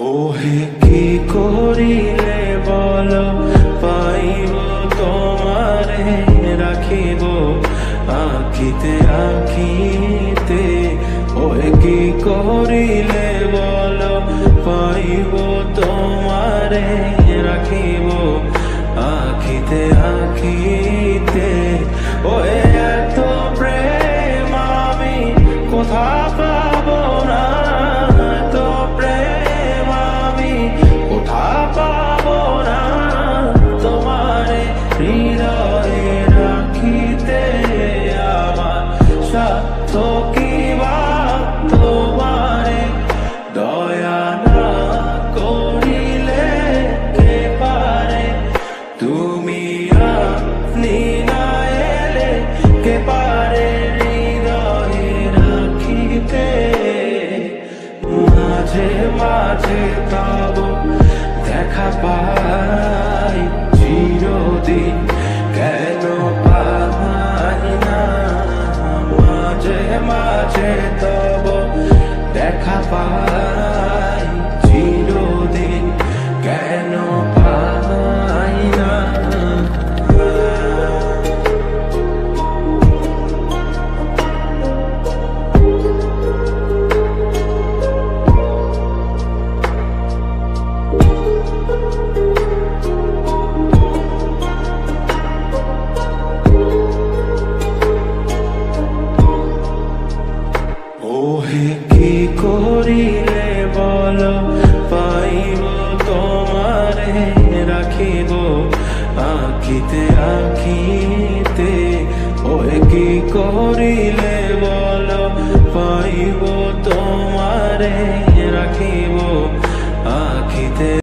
ওহে কি করিলে বল পাইব তোমারে রাখিব আখিতে আখিতে। ওহে কি করিলে বল পাইব তোমারে রাখিব আখিতে আখিতে। ওহে এত প্রেম আমি কোথা পাবো না, এত প্রেম আমি কোথা পাবো না। তোমারে হৃদয়ে রাখিতে আমার স্বার্থ কি বা, তোমারে দয়া না করিলে কে পারে। তুমি আপনি না এলে কে পারে হৃদয়ে রাখিতে। মাঝে মাঝে তব দেখা পাই চিরদিন কেন পাই না। মাঝে মাঝে তব দেখা পাই চিরদিন কেন পাই না। ওহে কি করিলে বল পাইব তোমারে রাখিব আখিতে আখিতে। ওহে কি করিলে বল পাইব তোমারে রাখিব